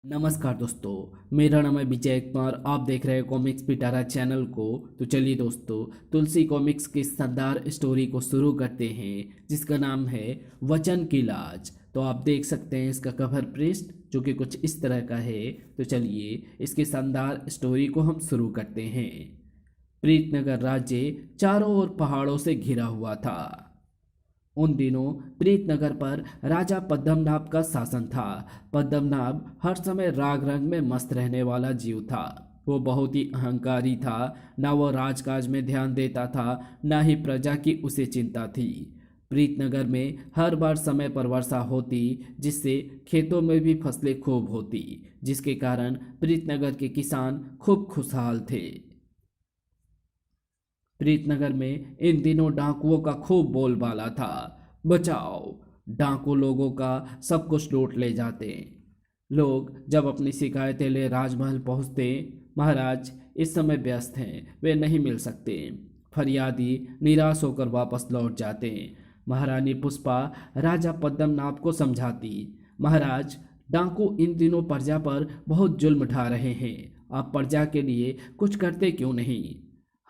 नमस्कार दोस्तों, मेरा नाम है विजय कुमार। आप देख रहे हैं कॉमिक्स पिटारा चैनल को। तो चलिए दोस्तों, तुलसी कॉमिक्स की शानदार स्टोरी को शुरू करते हैं जिसका नाम है वचन की लाज। तो आप देख सकते हैं इसका कवर पृष्ठ जो कि कुछ इस तरह का है। तो चलिए इसकी शानदार स्टोरी को हम शुरू करते हैं। प्रीतनगर राज्य चारों ओर पहाड़ों से घिरा हुआ था। उन दिनों प्रीतनगर पर राजा पद्मनाभ का शासन था। पद्मनाभ हर समय राग रंग में मस्त रहने वाला जीव था। वो बहुत ही अहंकारी था। ना वो राजकाज में ध्यान देता था, ना ही प्रजा की उसे चिंता थी। प्रीतनगर में हर बार समय पर वर्षा होती, जिससे खेतों में भी फसलें खूब होती, जिसके कारण प्रीतनगर के किसान खूब खुशहाल थे। प्रीतनगर में इन दिनों डाकुओं का खूब बोलबाला था। बचाओ, डाकू लोगों का सब कुछ लूट ले जाते। लोग जब अपनी शिकायतें ले राजमहल पहुंचते, महाराज इस समय व्यस्त हैं, वे नहीं मिल सकते। फरियादी निराश होकर वापस लौट जाते। महारानी पुष्पा राजा पद्मनाभ को समझाती, महाराज डाकू इन दिनों प्रजा पर बहुत जुल्म ढा रहे हैं। आप प्रजा के लिए कुछ करते क्यों नहीं?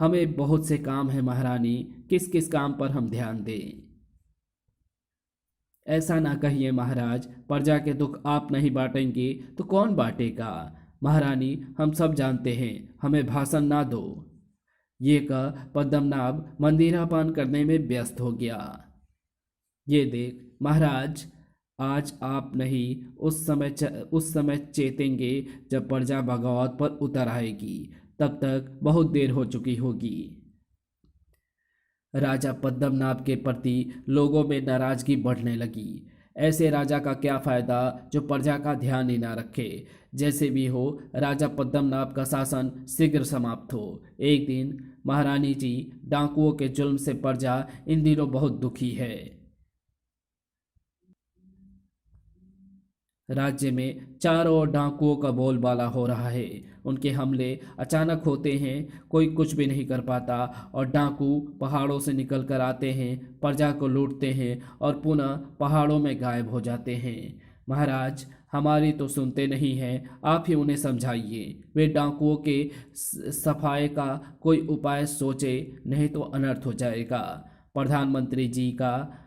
हमें बहुत से काम है महारानी, किस किस काम पर हम ध्यान दें? ऐसा ना कहिए महाराज, प्रजा के दुख आप नहीं बांटेंगे तो कौन बांटेगा? महारानी हम सब जानते हैं, हमें भाषण ना दो। ये कह पद्मनाभ मंदिरापान करने में व्यस्त हो गया। ये देख महाराज, आज आप नहीं, उस समय चेतेंगे जब प्रजा बगावत पर उतर आएगी। तब तक बहुत देर हो चुकी होगी। राजा पद्मनाभ के प्रति लोगों में नाराजगी बढ़ने लगी। ऐसे राजा का क्या फायदा जो प्रजा का ध्यान ही ना रखे। जैसे भी हो, राजा पद्मनाभ का शासन शीघ्र समाप्त हो। एक दिन महारानी जी, डाकुओं के जुल्म से प्रजा इन दिनों बहुत दुखी है। राज्य में चारों ओर डाकुओं का बोलबाला हो रहा है। उनके हमले अचानक होते हैं, कोई कुछ भी नहीं कर पाता, और डाकू पहाड़ों से निकल कर आते हैं, प्रजा को लूटते हैं और पुनः पहाड़ों में गायब हो जाते हैं। महाराज हमारी तो सुनते नहीं हैं, आप ही उन्हें समझाइए। वे डाकुओं के सफाए का कोई उपाय सोचे, नहीं तो अनर्थ हो जाएगा। प्रधानमंत्री जी का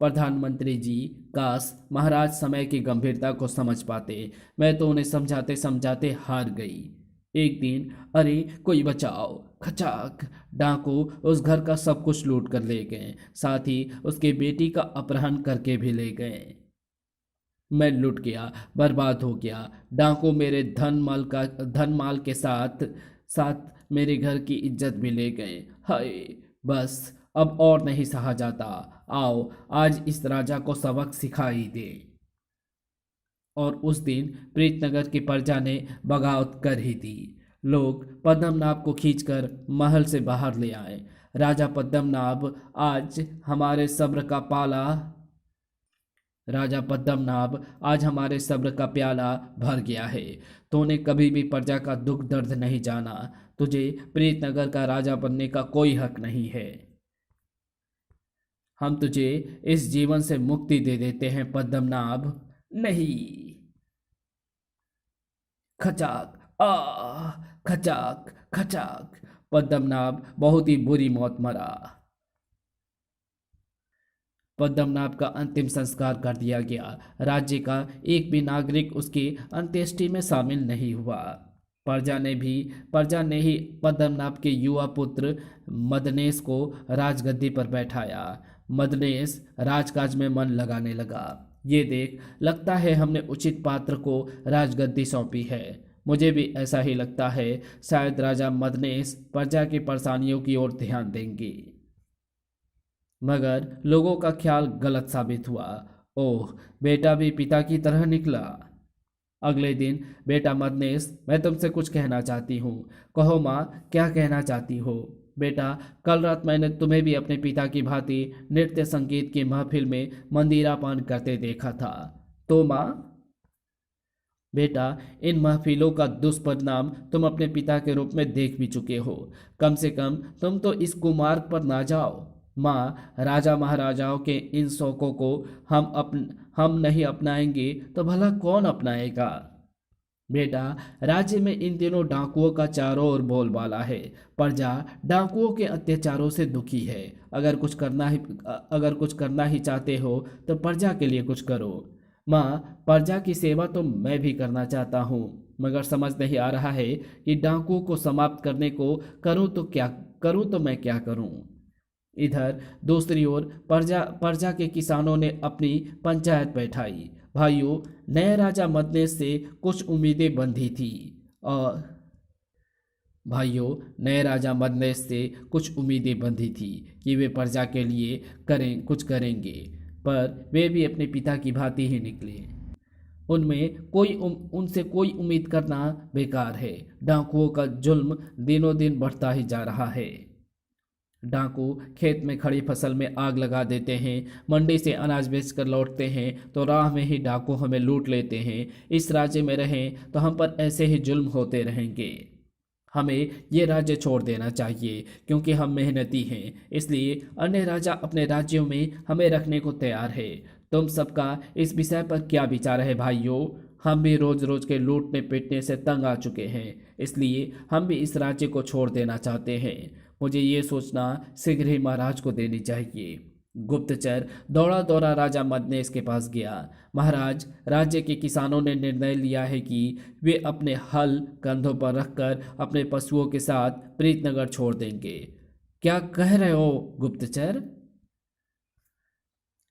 प्रधानमंत्री जी, काश महाराज समय की गंभीरता को समझ पाते। मैं तो उन्हें समझाते समझाते हार गई। एक दिन, अरे कोई बचाओ, खचाक, डाकू उस घर का सब कुछ लूट कर ले गए, साथ ही उसकी बेटी का अपहरण करके भी ले गए। मैं लुट गया, बर्बाद हो गया। डाकू मेरे धन माल के साथ साथ मेरे घर की इज्जत भी ले गए। हाय, बस अब और नहीं सहा जाता। आओ आज इस राजा को सबक सिखाई दे। और उस दिन प्रीतनगर की प्रजा ने बगावत कर ही दी। लोग पद्मनाभ को खींचकर महल से बाहर ले आए। राजा पद्मनाभ, आज हमारे सब्र का पाला राजा पद्मनाभ, आज हमारे सब्र का प्याला भर गया है। तूने कभी भी प्रजा का दुख दर्द नहीं जाना। तुझे प्रीतनगर का राजा बनने का कोई हक नहीं है। हम तुझे इस जीवन से मुक्ति दे देते हैं पद्मनाभ। नहीं। खचाक, आ, खचाक खचाक, पद्मनाभ बहुत ही बुरी मौत मरा। पद्मनाभ का अंतिम संस्कार कर दिया गया। राज्य का एक भी नागरिक उसकी अंत्येष्टि में शामिल नहीं हुआ। प्रजा ने ही पद्मनाभ के युवा पुत्र मदनेश को राजगद्दी पर बैठाया। मदनेश राजकाज में मन लगाने लगा। ये देख लगता है हमने उचित पात्र को राजगद्दी सौंपी है। मुझे भी ऐसा ही लगता है। शायद राजा मदनेश प्रजा की परेशानियों की ओर ध्यान देंगे। मगर लोगों का ख्याल गलत साबित हुआ। ओह, बेटा भी पिता की तरह निकला। अगले दिन, बेटा मदनेश, मैं तुमसे कुछ कहना चाहती हूँ। कहो माँ, क्या कहना चाहती हो? बेटा, कल रात मैंने तुम्हें भी अपने पिता की भांति नृत्य संगीत की महफिल में मंदिरापान करते देखा था। तो माँ? बेटा, इन महफिलों का दुष्परिणाम तुम अपने पिता के रूप में देख भी चुके हो। कम से कम तुम तो इस कुमार्ग पर ना जाओ। माँ, राजा महाराजाओं के इन शौकों को हम नहीं अपनाएंगे तो भला कौन अपनाएगा? बेटा, राज्य में इन दिनों डाकुओं का चारों ओर बोलबाला है। प्रजा डाकुओं के अत्याचारों से दुखी है। अगर कुछ करना ही चाहते हो तो प्रजा के लिए कुछ करो। माँ, प्रजा की सेवा तो मैं भी करना चाहता हूँ, मगर समझ नहीं आ रहा है कि डाकुओं को समाप्त करने को करूँ तो मैं क्या करूँ। इधर दूसरी ओर प्रजा के किसानों ने अपनी पंचायत बैठाई। भाइयों, नए राजा मदने से कुछ उम्मीदें बंधी थी और भाइयों नए राजा मदनेश से कुछ उम्मीदें बंधी थी कि वे प्रजा के लिए कुछ करेंगे, पर वे भी अपने पिता की भांति ही निकले। उनसे कोई उम्मीद करना बेकार है। डाकुओं का जुल्म दिनों दिन बढ़ता ही जा रहा है। डाकू खेत में खड़ी फसल में आग लगा देते हैं, मंडी से अनाज बेचकर लौटते हैं तो राह में ही डाकू हमें लूट लेते हैं। इस राज्य में रहें तो हम पर ऐसे ही जुल्म होते रहेंगे। हमें ये राज्य छोड़ देना चाहिए, क्योंकि हम मेहनती हैं, इसलिए अन्य राजा अपने राज्यों में हमें रखने को तैयार है। तुम सबका इस विषय पर क्या विचार है भाइयों? हम भी रोज रोज के लूटने पीटने से तंग आ चुके हैं, इसलिए हम भी इस राज्य को छोड़ देना चाहते हैं। मुझे ये सोचना शीघ्र ही महाराज को देनी चाहिए। गुप्तचर दौड़ा दौड़ा राजा मदनेश के पास गया। महाराज, राज्य के किसानों ने निर्णय लिया है कि वे अपने हल कंधों पर रखकर अपने पशुओं के साथ प्रीतनगर छोड़ देंगे। क्या कह रहे हो गुप्तचर?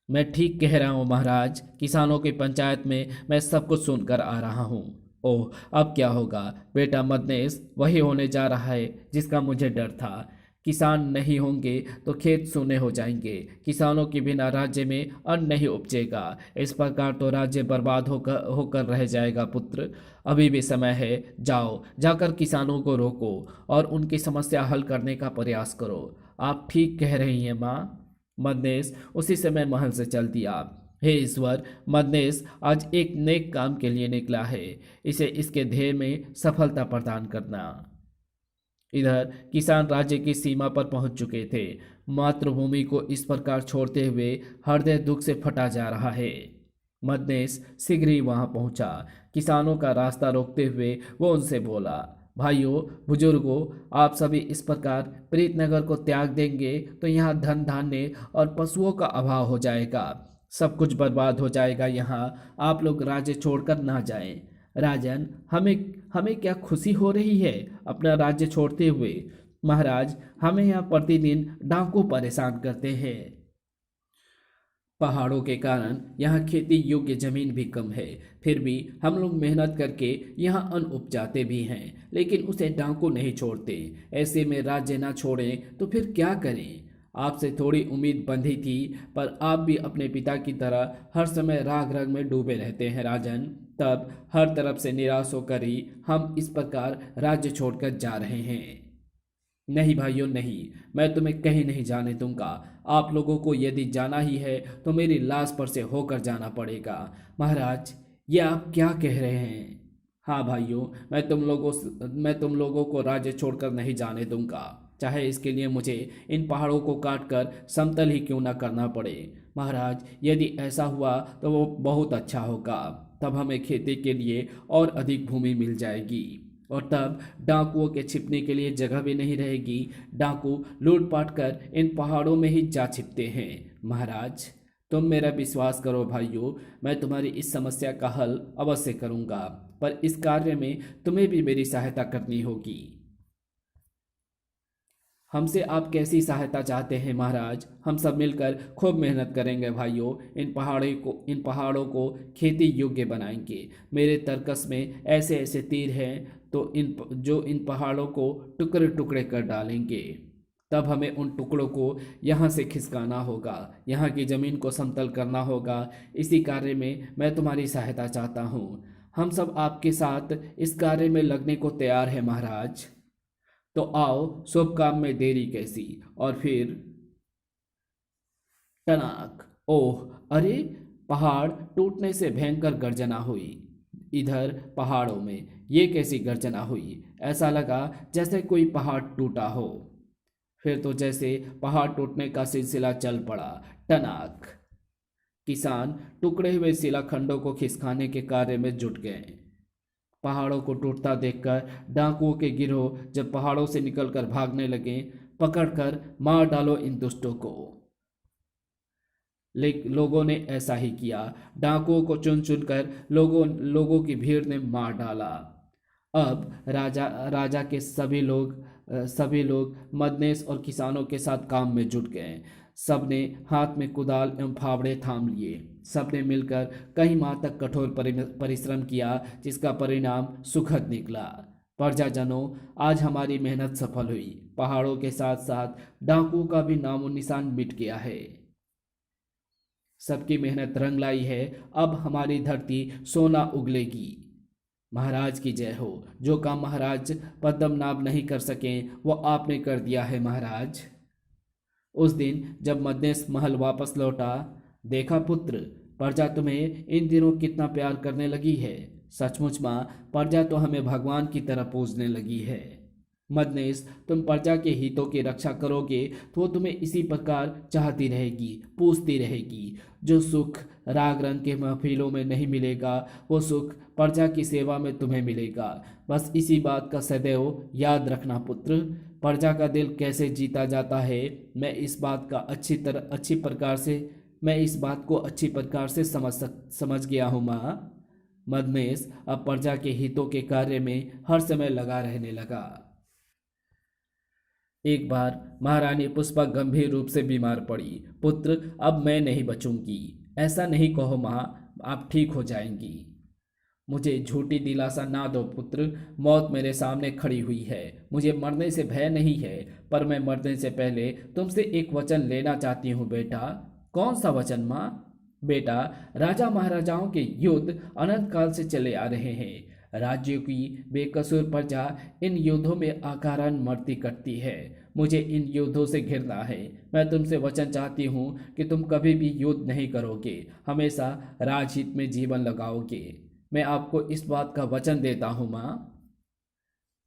मैं ठीक कह रहा हूँ महाराज। किसानों की पंचायत में मैं सब कुछ सुनकर आ रहा हूँ। ओह, अब क्या होगा? बेटा मदनेश वही होने जा रहा है जिसका मुझे डर था। किसान नहीं होंगे तो खेत सूने हो जाएंगे। किसानों के बिना राज्य में अन्न नहीं उपजेगा। इस प्रकार तो राज्य बर्बाद होकर होकर रह जाएगा। पुत्र, अभी भी समय है। जाकर किसानों को रोको और उनकी समस्या हल करने का प्रयास करो। आप ठीक कह रही हैं माँ। मदनेश उसी समय महल से चल दिया। हे ईश्वर, मदनेश आज एक नेक काम के लिए निकला है। इसे इसके ध्येय में सफलता प्रदान करना। इधर किसान राज्य की सीमा पर पहुंच चुके थे। मातृभूमि को इस प्रकार छोड़ते हुए हृदय दुख से फटा जा रहा है। मदनेश शीघ्र ही वहां पहुंचा। किसानों का रास्ता रोकते हुए वो उनसे बोला, भाइयों बुजुर्गों, आप सभी इस प्रकार प्रीतनगर को त्याग देंगे तो यहाँ धन धान्य और पशुओं का अभाव हो जाएगा। सब कुछ बर्बाद हो जाएगा। यहाँ आप लोग राज्य छोड़कर ना जाएं। राजन, हमें हमें क्या खुशी हो रही है अपना राज्य छोड़ते हुए? महाराज, हमें यहाँ प्रतिदिन डाकू परेशान करते हैं। पहाड़ों के कारण यहाँ खेती योग्य जमीन भी कम है, फिर भी हम लोग मेहनत करके यहाँ अन्न उपजाते भी हैं, लेकिन उसे डाकू नहीं छोड़ते। ऐसे में राज्य ना छोड़ें तो फिर क्या करें? आपसे थोड़ी उम्मीद बंधी थी, पर आप भी अपने पिता की तरह हर समय राग रग में डूबे रहते हैं राजन। तब हर तरफ से निराश होकर ही हम इस प्रकार राज्य छोड़कर जा रहे हैं। नहीं भाइयों नहीं, मैं तुम्हें कहीं नहीं जाने दूंगा। आप लोगों को यदि जाना ही है तो मेरी लाश पर से होकर जाना पड़ेगा। महाराज, ये आप क्या कह रहे हैं? हाँ भाइयों, मैं तुम लोगों को राज्य छोड़कर नहीं जाने दूंगा, चाहे इसके लिए मुझे इन पहाड़ों को काटकर समतल ही क्यों ना करना पड़े। महाराज, यदि ऐसा हुआ तो वो बहुत अच्छा होगा। तब हमें खेती के लिए और अधिक भूमि मिल जाएगी और तब डाकुओं के छिपने के लिए जगह भी नहीं रहेगी। डाकू लूटपाट कर इन पहाड़ों में ही जा छिपते हैं। महाराज, तुम मेरा विश्वास करो भाइयों, मैं तुम्हारी इस समस्या का हल अवश्य करूंगा, पर इस कार्य में तुम्हें भी मेरी सहायता करनी होगी। हमसे आप कैसी सहायता चाहते हैं महाराज? हम सब मिलकर खूब मेहनत करेंगे भाइयों। इन पहाड़ों को खेती योग्य बनाएंगे। मेरे तरकस में ऐसे ऐसे तीर हैं तो इन पहाड़ों को टुकड़े टुकड़े कर डालेंगे। तब हमें उन टुकड़ों को यहाँ से खिसकाना होगा, यहाँ की जमीन को समतल करना होगा। इसी कार्य में मैं तुम्हारी सहायता चाहता हूँ। हम सब आपके साथ इस कार्य में लगने को तैयार हैं महाराज। तो आओ, शुभ काम में देरी कैसी। और फिर टनाक! ओह, अरे! पहाड़ टूटने से भयंकर गर्जना हुई। इधर पहाड़ों में ये कैसी गर्जना हुई? ऐसा लगा जैसे कोई पहाड़ टूटा हो। फिर तो जैसे पहाड़ टूटने का सिलसिला चल पड़ा। टनाक। किसान टुकड़े हुए शिलाखंडों को खिसकाने के कार्य में जुट गए। पहाड़ों को टूटता देखकर डाकुओं के गिरोह जब पहाड़ों से निकलकर भागने लगे, पकड़कर मार डालो इन दुष्टों को। लेकिन लोगों ने ऐसा ही किया। डाकुओं को चुन चुनकर लोगों की भीड़ ने मार डाला। अब राजा राजा के सभी लोग मदनेस और किसानों के साथ काम में जुट गए। सबने हाथ में कुदाल एवं फावड़े थाम लिए। सबने मिलकर कई माह तक कठोर परिश्रम किया, जिसका परिणाम सुखद निकला। प्रजाजनों, आज हमारी मेहनत सफल हुई। पहाड़ों के साथ साथ डाकुओं का भी नामो निशान मिट गया है। सबकी मेहनत रंग लाई है। अब हमारी धरती सोना उगलेगी। महाराज की जय हो। जो काम महाराज पद्मनाभ नहीं कर सके वो आपने कर दिया है महाराज। उस दिन जब मदनेस महल वापस लौटा, देखा पुत्र, प्रजा तुम्हें इन दिनों कितना प्यार करने लगी है। सचमुच माँ, प्रजा तो हमें भगवान की तरह पूजने लगी है। मदनेस, तुम प्रजा के हितों की रक्षा करोगे तो वो तुम्हें इसी प्रकार चाहती रहेगी, पूजती रहेगी। जो सुख राग रंग के महफिलों में नहीं मिलेगा, वो सुख प्रजा की सेवा में तुम्हें मिलेगा। बस इसी बात का सदैव याद रखना पुत्र। प्रजा का दिल कैसे जीता जाता है, मैं इस बात को अच्छी प्रकार से समझ गया हूँ माँ। मदनेस अब प्रजा के हितों के कार्य में हर समय लगा रहने लगा। एक बार महारानी पुष्पा गंभीर रूप से बीमार पड़ी। पुत्र, अब मैं नहीं बचूंगी। ऐसा नहीं कहो माँ, आप ठीक हो जाएंगी। मुझे झूठी दिलासा ना दो पुत्र। मौत मेरे सामने खड़ी हुई है। मुझे मरने से भय नहीं है, पर मैं मरने से पहले तुमसे एक वचन लेना चाहती हूँ बेटा। कौन सा वचन माँ? बेटा, राजा महाराजाओं के युद्ध अनंत काल से चले आ रहे हैं। राज्यों की बेकसूर प्रजा इन युद्धों में अकारण मरती कटती है। मुझे इन युद्धों से घिरना है। मैं तुमसे वचन चाहती हूँ कि तुम कभी भी युद्ध नहीं करोगे, हमेशा राजहित में जीवन लगाओगे। मैं आपको इस बात का वचन देता हूँ माँ।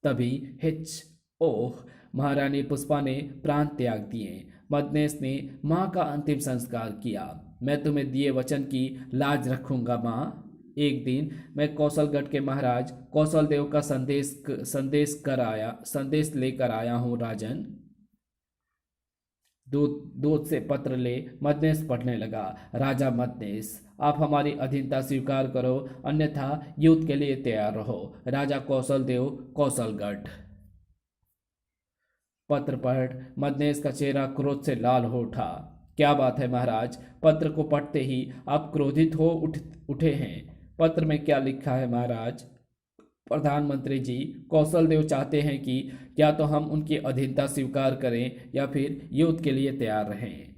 तभी हिच ओह, महारानी पुष्पा ने प्राण त्याग दिए। मदनेस ने माँ का अंतिम संस्कार किया। मैं तुम्हें दिए वचन की लाज रखूंगा माँ। एक दिन मैं कौशलगढ़ के महाराज कौशल देव का संदेश लेकर आया हूँ राजन। दूध से पत्र ले मदनेस पढ़ने लगा। राजा मदनेस, आप हमारी अधीनता स्वीकार करो, अन्यथा युद्ध के लिए तैयार रहो। राजा कौशल देव, कौशलगढ़। पत्र पढ़ मदनेस का चेहरा क्रोध से लाल हो उठा। क्या बात है महाराज, पत्र को पढ़ते ही आप क्रोधित हो उठे हैं। पत्र में क्या लिखा है महाराज? प्रधानमंत्री जी, कौशल देव चाहते हैं कि या तो हम उनकी अधीनता स्वीकार करें या फिर युद्ध के लिए तैयार रहें।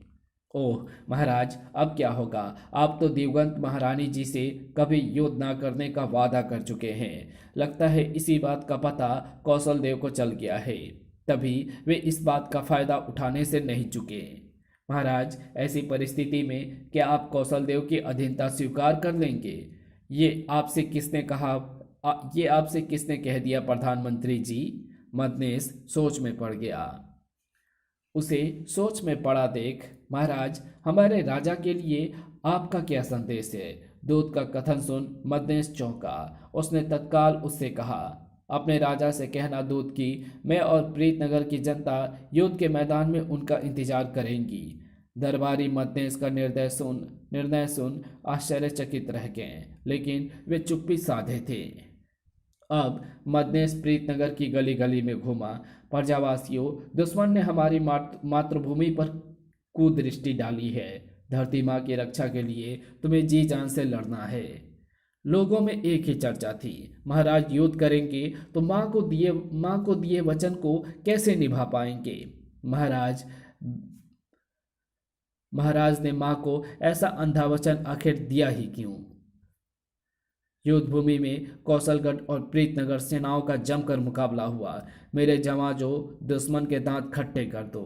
ओह महाराज, अब क्या होगा? आप तो दिवंगत महारानी जी से कभी युद्ध ना करने का वादा कर चुके हैं। लगता है इसी बात का पता कौशल देव को चल गया है, तभी वे इस बात का फायदा उठाने से नहीं चुके। महाराज, ऐसी परिस्थिति में क्या आप कौशल देव की अधीनता स्वीकार कर लेंगे? ये आपसे किसने कह दिया प्रधानमंत्री जी? मदनेस सोच में पड़ गया। उसे सोच में पड़ा देख, महाराज, हमारे राजा के लिए आपका क्या संदेश है? दूत का कथन सुन मदनेस चौंका। उसने तत्काल उससे कहा, अपने राजा से कहना दूत की मैं और प्रीतनगर की जनता युद्ध के मैदान में उनका इंतजार करेंगी। दरबारी मदनेस का निर्णय सुन आश्चर्यचकित रह गए, लेकिन वे चुप्पी साधे थे। अब मदनेस प्रीतनगर की गली गली में घूमा। प्रजावासियों, दुश्मन ने हमारी मातृभूमि पर कुदृष्टि डाली है। धरती माँ की रक्षा के लिए तुम्हें जी जान से लड़ना है। लोगों में एक ही चर्चा थी, महाराज युद्ध करेंगे तो माँ को दिए वचन को कैसे निभा पाएंगे? महाराज ने माँ को ऐसा अंधा वचन आखिर दिया ही क्यों? युद्ध भूमि में कौशलगढ़ और प्रीतनगर सेनाओं का जमकर मुकाबला हुआ। मेरे जवानों, दुश्मन के दांत खट्टे कर दो।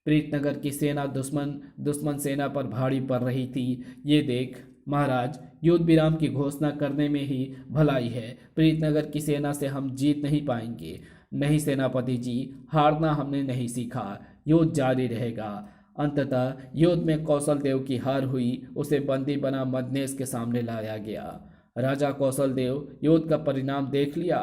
प्रीतनगर की सेना दुश्मन सेना पर भारी पड़ रही थी। ये देख महाराज, युद्ध विराम की घोषणा करने में ही भलाई है। प्रीतनगर की सेना से हम जीत नहीं पाएंगे। नहीं सेनापति जी, हारना हमने नहीं सीखा, युद्ध जारी रहेगा। अंततः युद्ध में कौशल देव की हार हुई। उसे बंदी बना मदनेश के सामने लाया गया। राजा कौशल देव, युद्ध का परिणाम देख लिया।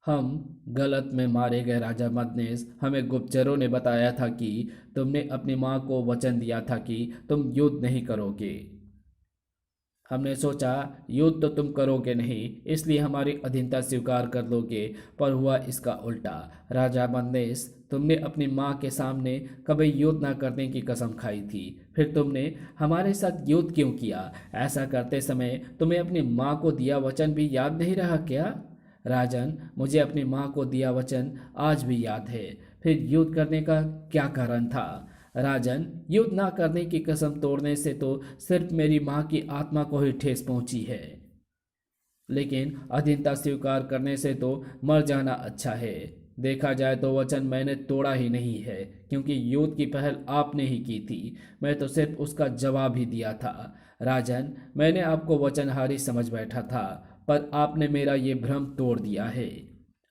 हम गलत में मारे गए राजा मदनेश। हमें गुप्तचरों ने बताया था कि तुमने अपनी मां को वचन दिया था कि तुम युद्ध नहीं करोगे। हमने सोचा युद्ध तो तुम करोगे नहीं, इसलिए हमारी अधीनता स्वीकार कर लोगे, पर हुआ इसका उल्टा। राजा मंदेश, तुमने अपनी माँ के सामने कभी युद्ध न करने की कसम खाई थी, फिर तुमने हमारे साथ युद्ध क्यों किया? ऐसा करते समय तुम्हें अपनी माँ को दिया वचन भी याद नहीं रहा क्या? राजन, मुझे अपनी माँ को दिया वचन आज भी याद है। फिर युद्ध करने का क्या कारण था? राजन, युद्ध ना करने की कसम तोड़ने से तो सिर्फ मेरी माँ की आत्मा को ही ठेस पहुंची है, लेकिन अधीनता स्वीकार करने से तो मर जाना अच्छा है। देखा जाए तो वचन मैंने तोड़ा ही नहीं है, क्योंकि युद्ध की पहल आपने ही की थी। मैं तो सिर्फ उसका जवाब ही दिया था। राजन, मैंने आपको वचनहारी समझ बैठा था, पर आपने मेरा ये भ्रम तोड़ दिया है।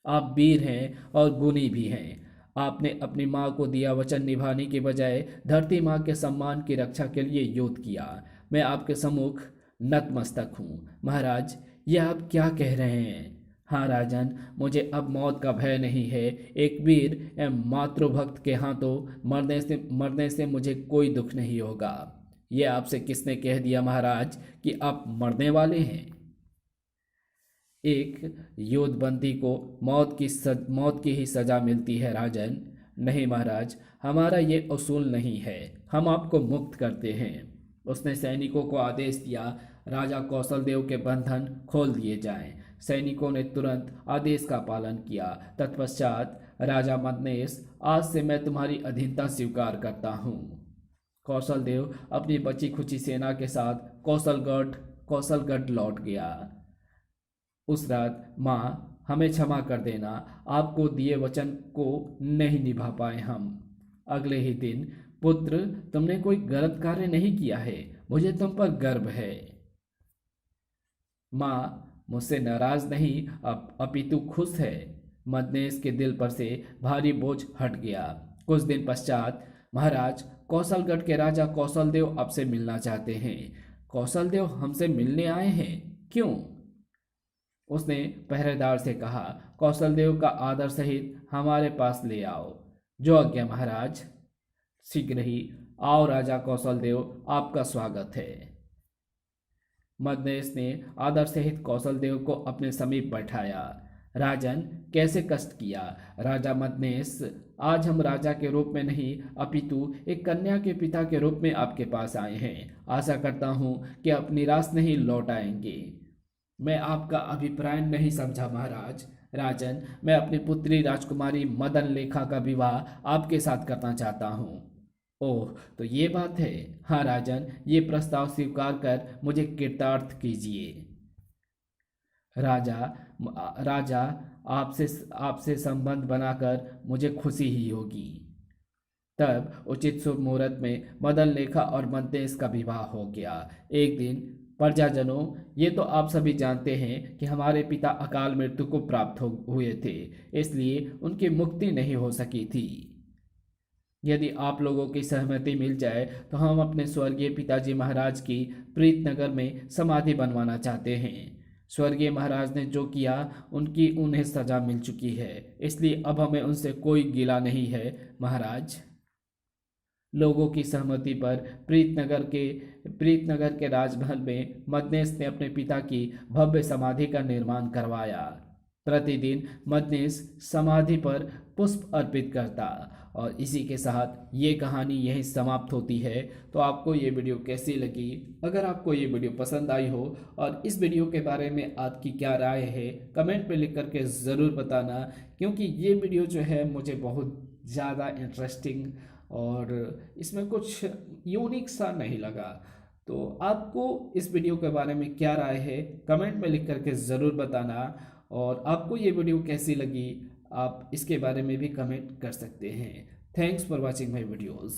आप वीर हैं और गुणी भी हैं। आपने अपनी माँ को दिया वचन निभाने के बजाय धरती माँ के सम्मान की रक्षा के लिए युद्ध किया। मैं आपके सम्मुख नतमस्तक हूँ। महाराज, ये आप क्या कह रहे हैं? हाँ राजन, मुझे अब मौत का भय नहीं है। एक वीर एवं मातृभक्त के हाथों मरने से मुझे कोई दुख नहीं होगा। ये आपसे किसने कह दिया महाराज कि आप मरने वाले हैं? एक युद्धबंदी को मौत की ही सजा मिलती है राजन। नहीं महाराज, हमारा ये उसूल नहीं है। हम आपको मुक्त करते हैं। उसने सैनिकों को आदेश दिया, राजा कौशल देव के बंधन खोल दिए जाएं। सैनिकों ने तुरंत आदेश का पालन किया। तत्पश्चात राजा मदनेश, आज से मैं तुम्हारी अधीनता स्वीकार करता हूँ। कौशल देव अपनी बची खुची सेना के साथ कौशलगढ़ लौट गया। उस रात, माँ हमें क्षमा कर देना, आपको दिए वचन को नहीं निभा पाए हम। अगले ही दिन, पुत्र, तुमने कोई गलत कार्य नहीं किया है, मुझे तुम पर गर्व है। माँ मुझसे नाराज नहीं, अपितु खुश है। मदनेश के दिल पर से भारी बोझ हट गया। कुछ दिन पश्चात, महाराज, कौशलगढ़ के राजा कौशल देव आपसे मिलना चाहते हैं। कौशल देव हमसे मिलने आए हैं? क्यों? उसने पहरेदार से कहा, कौशल देव का आदर सहित हमारे पास ले आओ। जो आज्ञा महाराज। शीघ्र ही आओ राजा कौशल देव, आपका स्वागत है। मदनेश ने आदर सहित कौशल देव को अपने समीप बैठाया। राजन, कैसे कष्ट किया? राजा मदनेश, आज हम राजा के रूप में नहीं, अपितु एक कन्या के पिता के रूप में आपके पास आए हैं। आशा करता हूँ कि आप निराश नहीं लौट आएंगे। मैं आपका अभिप्राय नहीं समझा महाराज। राजन, मैं अपनी पुत्री राजकुमारी मदन लेखा का विवाह आपके साथ करना चाहता हूँ। ओह, तो ये बात है। हाँ राजन, ये प्रस्ताव स्वीकार कर मुझे कृतार्थ कीजिए। राजा राजा आपसे आपसे संबंध बनाकर मुझे खुशी ही होगी। तब उचित शुभ मुहूर्त में मदन लेखा और मदनेश का विवाह हो गया। एक दिन, प्रजाजनों, ये तो आप सभी जानते हैं कि हमारे पिता अकाल मृत्यु को प्राप्त हुए थे, इसलिए उनकी मुक्ति नहीं हो सकी थी। यदि आप लोगों की सहमति मिल जाए तो हम अपने स्वर्गीय पिताजी महाराज की प्रीतनगर में समाधि बनवाना चाहते हैं। स्वर्गीय महाराज ने जो किया, उन्हें सजा मिल चुकी है, इसलिए अब हमें उनसे कोई गिला नहीं है महाराज। लोगों की सहमति पर प्रीतनगर के राजमहल में मदनेश ने अपने पिता की भव्य समाधि का निर्माण करवाया। प्रतिदिन मदनेश समाधि पर पुष्प अर्पित करता। और इसी के साथ ये कहानी यहीं समाप्त होती है। तो आपको ये वीडियो कैसी लगी? अगर आपको ये वीडियो पसंद आई हो और इस वीडियो के बारे में आपकी क्या राय है, कमेंट पे लिख करके ज़रूर बताना, क्योंकि ये वीडियो जो है मुझे बहुत ज़्यादा इंटरेस्टिंग और इसमें कुछ यूनिक सा नहीं लगा। तो आपको इस वीडियो के बारे में क्या राय है, कमेंट में लिख करके ज़रूर बताना। और आपको ये वीडियो कैसी लगी, आप इसके बारे में भी कमेंट कर सकते हैं। Thanks for watching my videos.